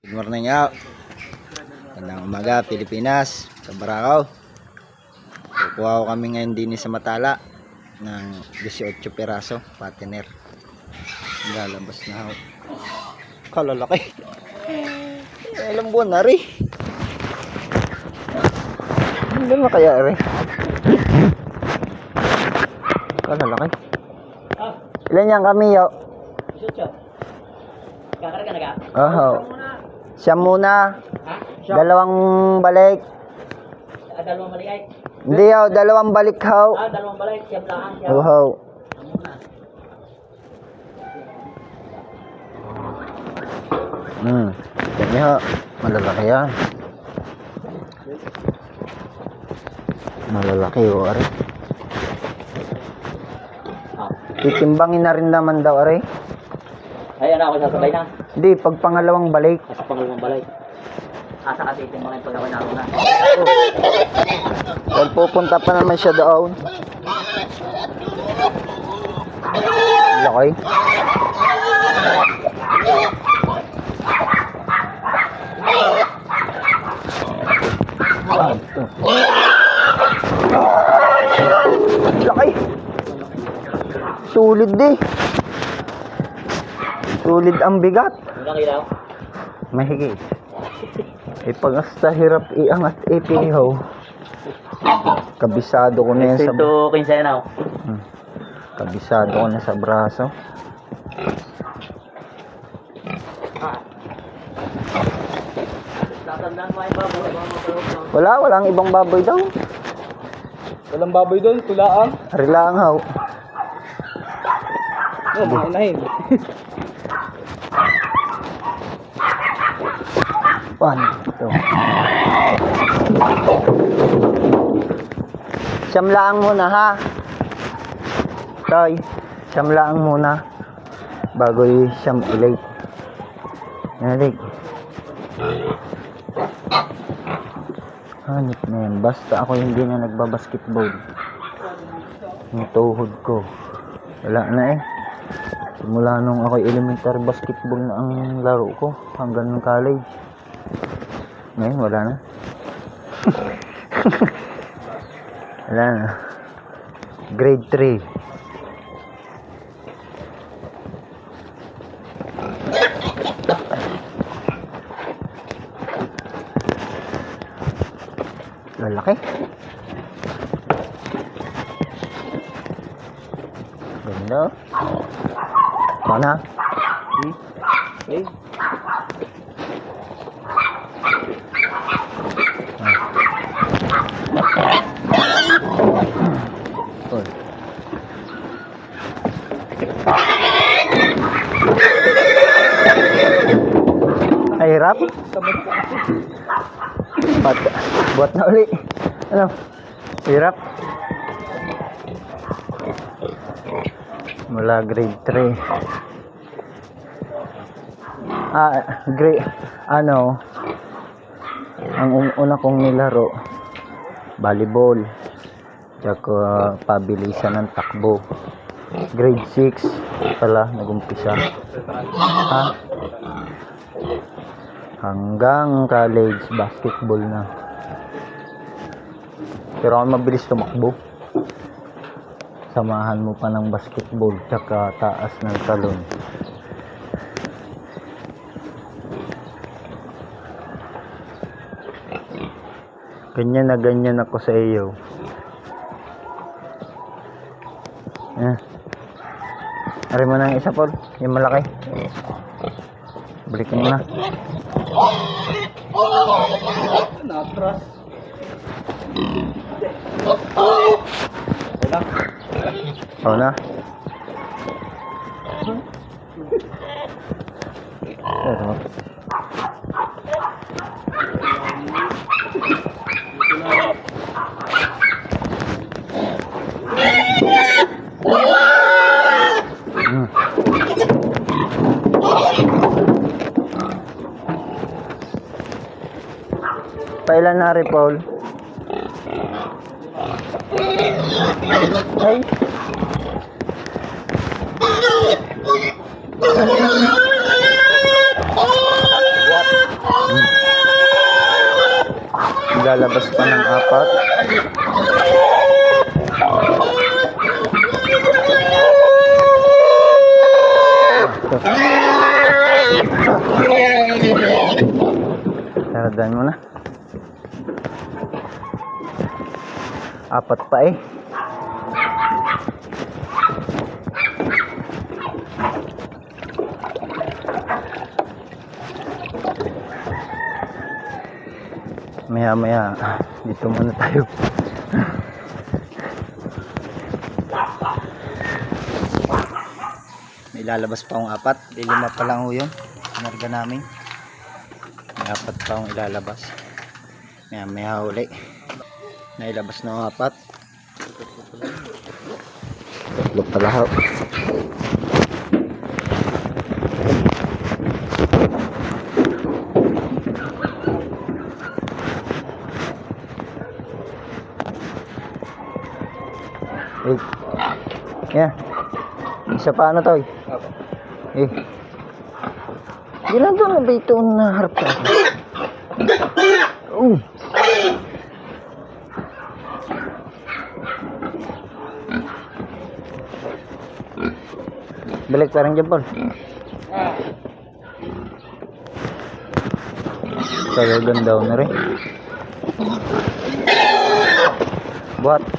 Good morning out. Magandang umaga Pilipinas, sa Barakaw. Kukuha ko kami ngayon din sa Matala ng 18 piraso patiner. Lalabas na ako. Kalalaki. Alam buwan na rin. Hindi na kaya rin. Kalalaki. Ilan yan kami yo? 18. Kakarga na ka? Oo. Siya muna. Ha? Dalawang balik. Dalawang balik ay? Hindi yo, dalawang balik ho. Dalawang balik. Siya lang. Oo. Yan ho. Malalaki yan. Malalaki o are. Titimbangin na rin naman daw are. Ay, ano ako sasabay na? Hindi, pag pangalawang balik. Sa pangalawang balik. Asa kasi itimbangin pag ako naroon na. Dahil pupunta pa naman siya doon. Laki. Laki. Sulit di. Sulit ang bigat. Hanggang ilaw? Mahigit. Pag hasta hirap iangat ipihaw. Kabisado ko na yan sa... Ito, 15 na ako. Kabisado ko na sa braso. Tatandaan mo ay baboy. Walang ibang baboy daw. Walang baboy doon, tulaang. Arilaang haw. Mga inahin. Ito. Siyamlaang muna ha. Toy, siyamlaang muna. Bago siyam ilate. Nalik. Hanip na yan. Basta ako hindi na nagbabasketball. Yung tuhod ko. Wala na eh. Simula nung ako elementary basketball na ang laro ko. Hanggang nung college. Ngayon wala na. Wala na. Grade 3. Lalaki. Ganda. Mana? Okay. Ay, hirap. Buat na uli. Ano? Hirap. Mula grade 3. Grade, ang una kong nilaro, volleyball. Tsaka pabilisan ng takbo. Grade 6 pala nagumpisa. Hanggang college basketball na. Pero ako mabilis tumakbo. Samahan mo pa ng basketball tsaka taas ng talon. Ganyan ako sa iyo. Ari mo na yung isa po, yung malaki. Balikin mo na. Natras. Oo na. Pero pailan na rin, Paul? Ay. What? lalabas pa ng 4. Saradan mo na. 4 pa eh. Maya dito muna tayo. May lalabas pa akong 4. Lilima pa lang ho yun. Narga namin. May 4 pa akong ilalabas. Maya huli. Nailabas na ang 4. 3 pala ho. Eh. Yeah. Isa pa ano to? Eh. Ginagawa na ba ito na harap ka? Balik parang jempol. Talagang daw na rin. Buat.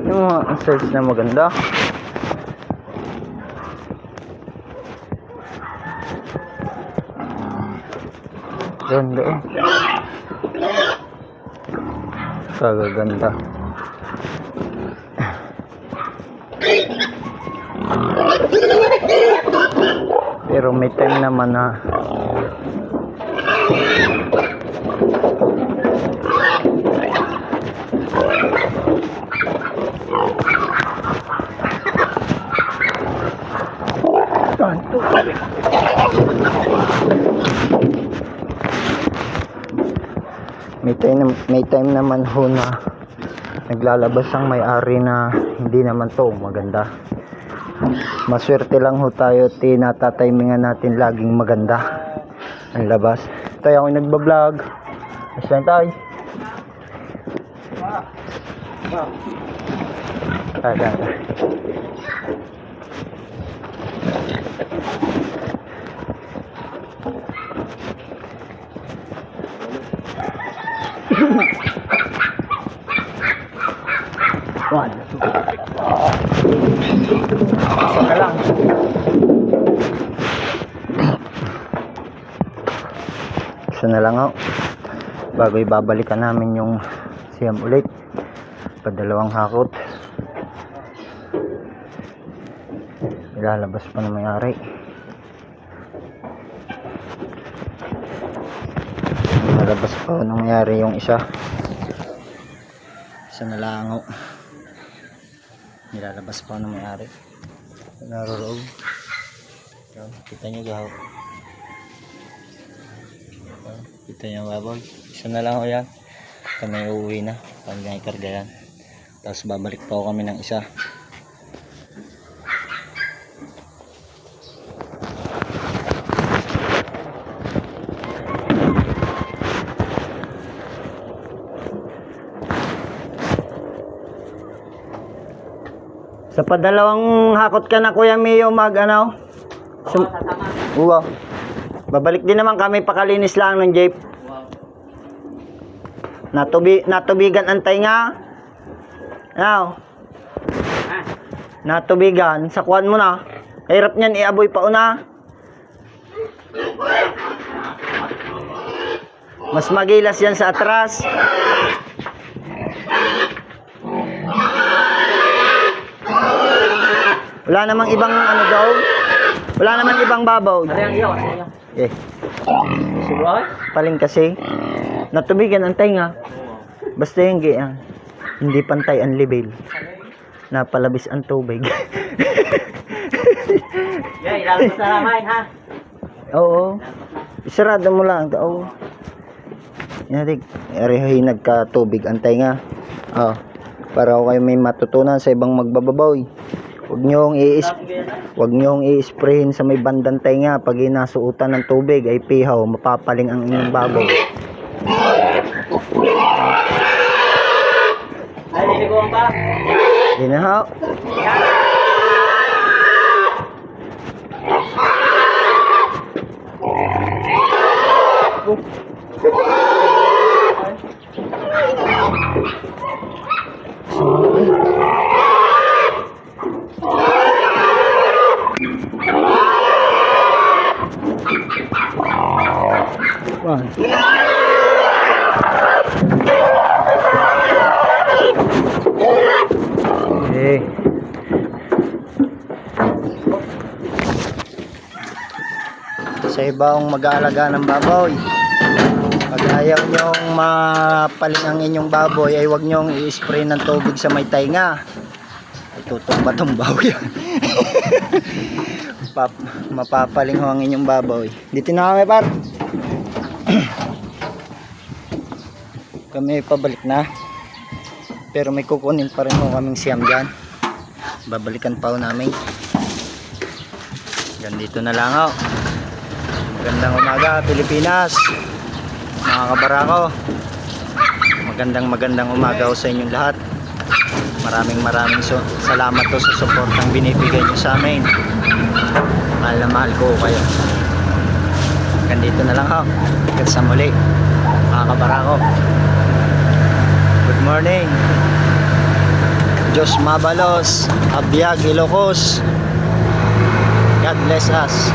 Yung mga size na maganda. Ganda eh. Kagaganda. Pero may time naman na may time naman ho na naglalabas ang may-ari na hindi naman to maganda. Maswerte lang ho tayo at natatimingan natin laging maganda ang labas. Tayo ako nagbablog. Asan tayo? Ayan. One. Isa na lang. Isa na lang ako. Bago ibabalikan namin yung siyam ulit. Padalawang hakot. Ilalabas pa na may-ari. Ilalabas pa na may-ari yung isa. Isa na lang ako. Nilalabas pa na may-ari. Naroroog. Kita nyo gaho. Kita nyo baboy. Isa na lang ako yan. Kami uuwi na. Pagkang ikarga yan. Tapos babalik pa ako kami ng isa. Sa padalawang hakot ka na Kuya Mio ano? Sasama. Wow. Babalik din naman kami pakalinis lang ng jeep. Natubigan antay nga. Ano? Natubigan sa kuwan mo na. Hirap niyan iaboy pa una. Mas magilas yan sa atras. Wala namang ibang ano daw. Wala namang ibang babaw. Ano yung iyo? Ano yung? Eh, Subuhan? paling kasi natubigan ang tainga. Basta yung gayang hindi pantay ang level. Napalabis ang tubig. Yan, ilalabas na naman ha. Oo. Isarado mo lang. Oo. Yan, arihay nagka-tubig ang tainga. Oh, para kayo may matutunan sa ibang magbababoy. Huwag niyong i-sprayin sa may bandang tenga. Pag inasuutan ng tubig ay pihaw, mapapaling ang inyong baboy. Ay, liliguan pa. Yun na ho. Okay. Sa ibang mag-aalaga ng baboy, pag ayaw nyong mapaling ang inyong baboy ay huwag nyong i-spray ng tubig sa may tainga. Ay tutumba-tumbaw yan. Mapapaling ho ang inyong baboy. Dito na kami par. Kami pabalik na. Pero may kukunin pa rin ho kaming siyam dyan. Babalikan pa ho namin. Ganito na lang ho. Magandang umaga Pilipinas, mga kabarako. Magandang umaga ho sa inyong lahat. Maraming salamat po sa suportang binibigay niyo sa amin. Mahal na mahal ko kayo. Ganito na lang ho. Hanggang sa muli, mga kabarako. Good morning. Diyos mabalos, abiyag Ilocos. God bless us.